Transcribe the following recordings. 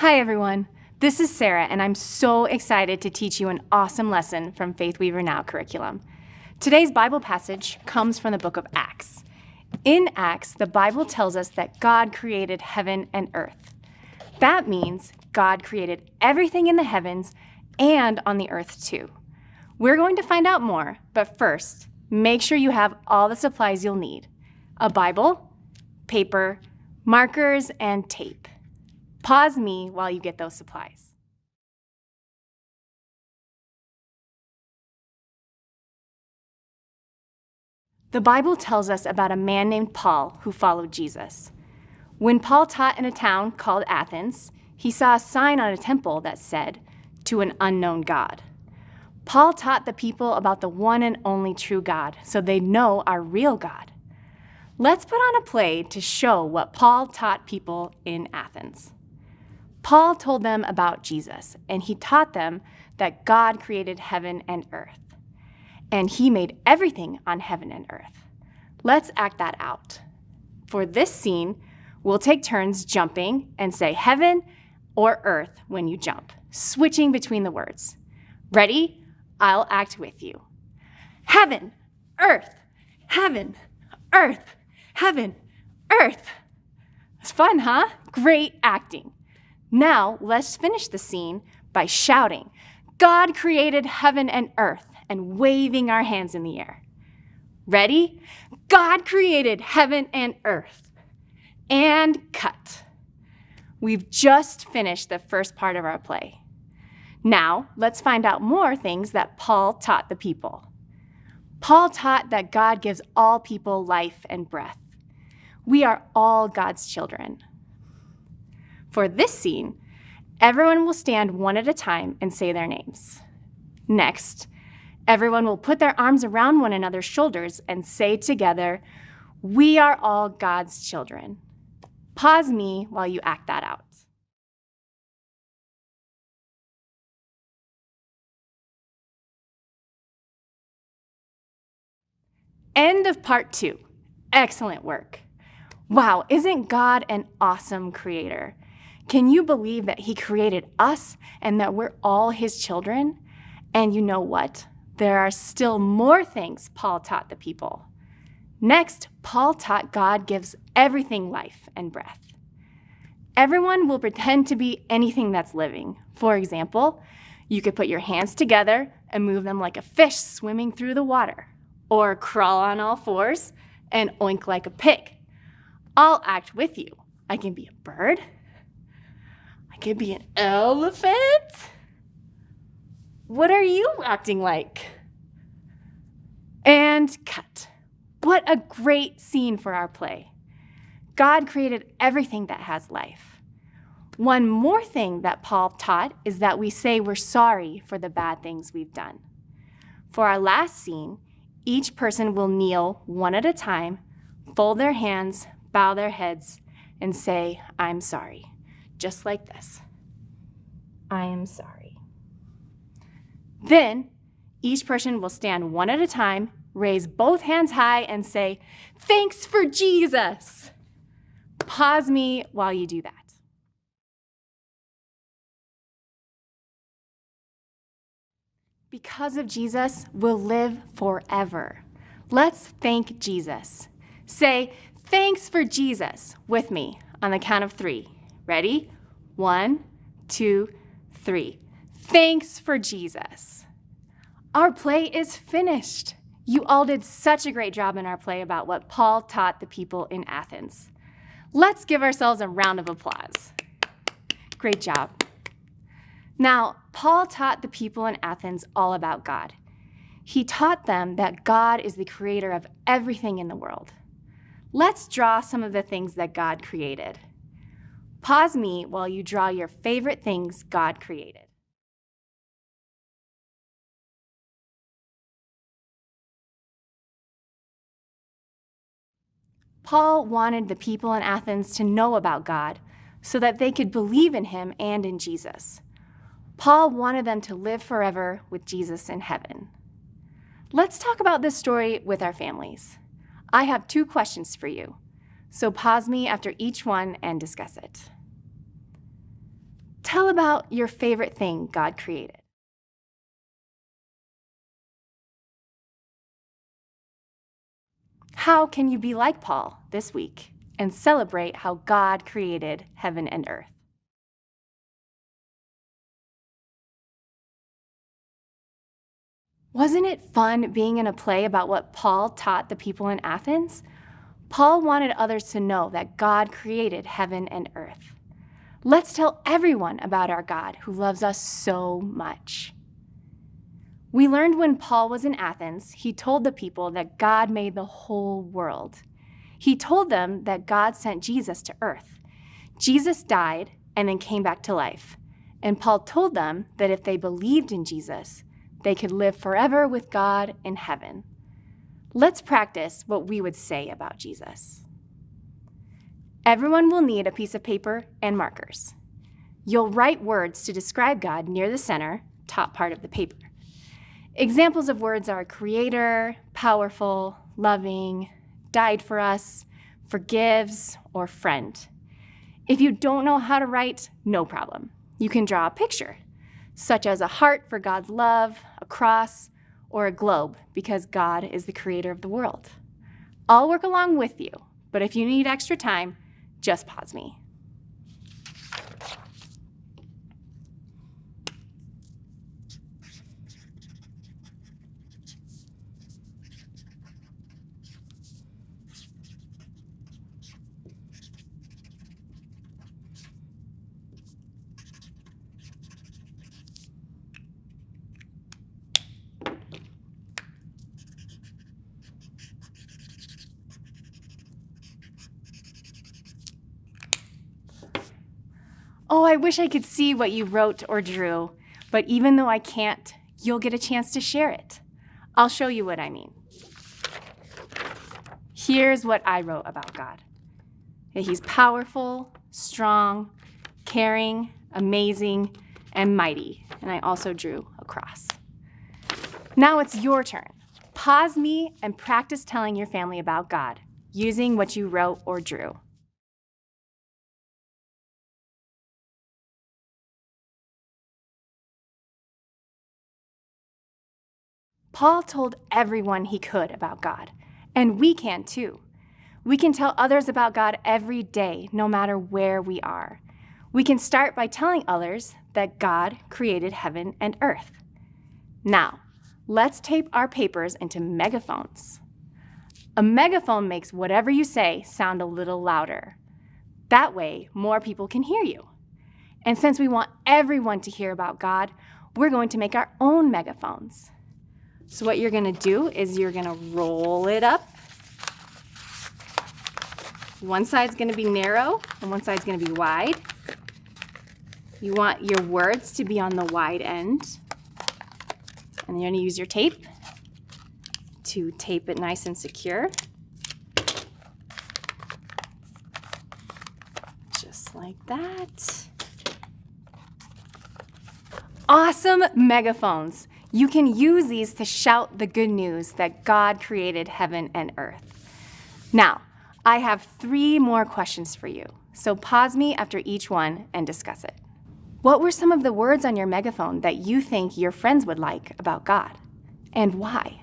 Hi everyone, this is Sarah and I'm so excited to teach you an awesome lesson from Faith Weaver Now curriculum. Today's Bible passage comes from the book of Acts. In Acts, the Bible tells us that God created heaven and earth. That means God created everything in the heavens and on the earth too. We're going to find out more, but first, make sure you have all the supplies you'll need: a Bible, paper, markers, and tape. Pause me while you get those supplies. The Bible tells us about a man named Paul who followed Jesus. When Paul taught in a town called Athens, he saw a sign on a temple that said, "To an unknown God." Paul taught the people about the one and only true God so they'd know our real God. Let's put on a play to show what Paul taught people in Athens. Paul told them about Jesus, and he taught them that God created heaven and earth. And he made everything on heaven and earth. Let's act that out. For this scene, we'll take turns jumping and say heaven or earth when you jump, switching between the words. Ready? I'll act with you. Heaven, earth, heaven, earth, heaven, earth. It's fun, huh? Great acting. Now, let's finish the scene by shouting, "God created heaven and earth," and waving our hands in the air. Ready? God created heaven and earth. And cut. We've just finished the first part of our play. Now, let's find out more things that Paul taught the people. Paul taught that God gives all people life and breath. We are all God's children. For this scene, everyone will stand one at a time and say their names. Next, everyone will put their arms around one another's shoulders and say together, "We are all God's children." Pause me while you act that out. End of part 2. Excellent work. Wow, isn't God an awesome creator? Can you believe that he created us and that we're all his children? And you know what? There are still more things Paul taught the people. Next, Paul taught God gives everything life and breath. Everyone will pretend to be anything that's living. For example, you could put your hands together and move them like a fish swimming through the water, or crawl on all fours and oink like a pig. I'll act with you. I can be a bird. I could be an elephant. What are you acting like? And cut. What a great scene for our play. God created everything that has life. One more thing that Paul taught is that we say we're sorry for the bad things we've done. For our last scene, each person will kneel one at a time, fold their hands, bow their heads, and say, "I'm sorry." Just like this. I am sorry. Then, each person will stand one at a time, raise both hands high, and say, "Thanks for Jesus." Pause me while you do that. Because of Jesus, we'll live forever. Let's thank Jesus. Say, "Thanks for Jesus," with me on the count of 3. Ready? 1, 2, 3. Thanks for Jesus. Our play is finished. You all did such a great job in our play about what Paul taught the people in Athens. Let's give ourselves a round of applause. Great job. Now, Paul taught the people in Athens all about God. He taught them that God is the creator of everything in the world. Let's draw some of the things that God created. Pause me while you draw your favorite things God created. Paul wanted the people in Athens to know about God so that they could believe in him and in Jesus. Paul wanted them to live forever with Jesus in heaven. Let's talk about this story with our families. I have 2 questions for you, so pause me after each one and discuss it. Tell about your favorite thing God created. How can you be like Paul this week and celebrate how God created heaven and earth? Wasn't it fun being in a play about what Paul taught the people in Athens? Paul wanted others to know that God created heaven and earth. Let's tell everyone about our God who loves us so much. We learned when Paul was in Athens, he told the people that God made the whole world. He told them that God sent Jesus to earth. Jesus died and then came back to life. And Paul told them that if they believed in Jesus, they could live forever with God in heaven. Let's practice what we would say about Jesus. Everyone will need a piece of paper and markers. You'll write words to describe God near the center, top part of the paper. Examples of words are creator, powerful, loving, died for us, forgives, or friend. If you don't know how to write, no problem. You can draw a picture, such as a heart for God's love, a cross, or a globe, because God is the creator of the world. I'll work along with you, but if you need extra time, just pause me. Oh, I wish I could see what you wrote or drew, but even though I can't, you'll get a chance to share it. I'll show you what I mean. Here's what I wrote about God. That He's powerful, strong, caring, amazing, and mighty. And I also drew a cross. Now it's your turn. Pause me and practice telling your family about God, using what you wrote or drew. Paul told everyone he could about God, and we can too. We can tell others about God every day, no matter where we are. We can start by telling others that God created heaven and earth. Now, let's tape our papers into megaphones. A megaphone makes whatever you say sound a little louder. That way, more people can hear you. And since we want everyone to hear about God, we're going to make our own megaphones. So what you're gonna do is you're gonna roll it up. One side's gonna be narrow and one side's gonna be wide. You want your words to be on the wide end. And you're gonna use your tape to tape it nice and secure. Just like that. Awesome megaphones. You can use these to shout the good news that God created heaven and earth. Now, I have 3 more questions for you, so pause me after each one and discuss it. What were some of the words on your megaphone that you think your friends would like about God, and why?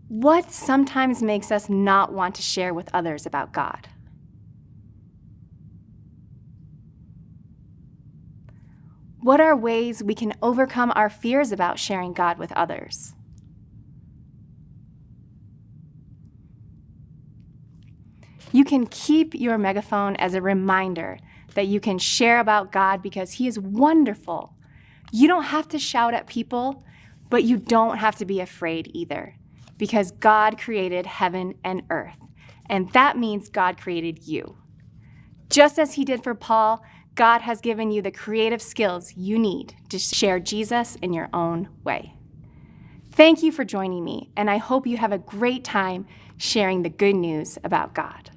What sometimes makes us not want to share with others about God? What are ways we can overcome our fears about sharing God with others? You can keep your megaphone as a reminder that you can share about God because He is wonderful. You don't have to shout at people, but you don't have to be afraid either, because God created heaven and earth, and that means God created you. Just as He did for Paul, God has given you the creative skills you need to share Jesus in your own way. Thank you for joining me, and I hope you have a great time sharing the good news about God.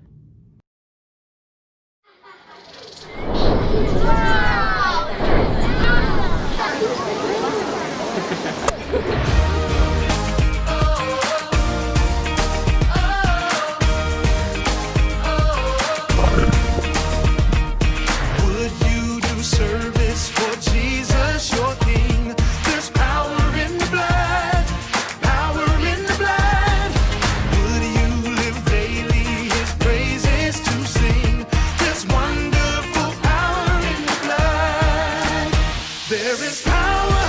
There is power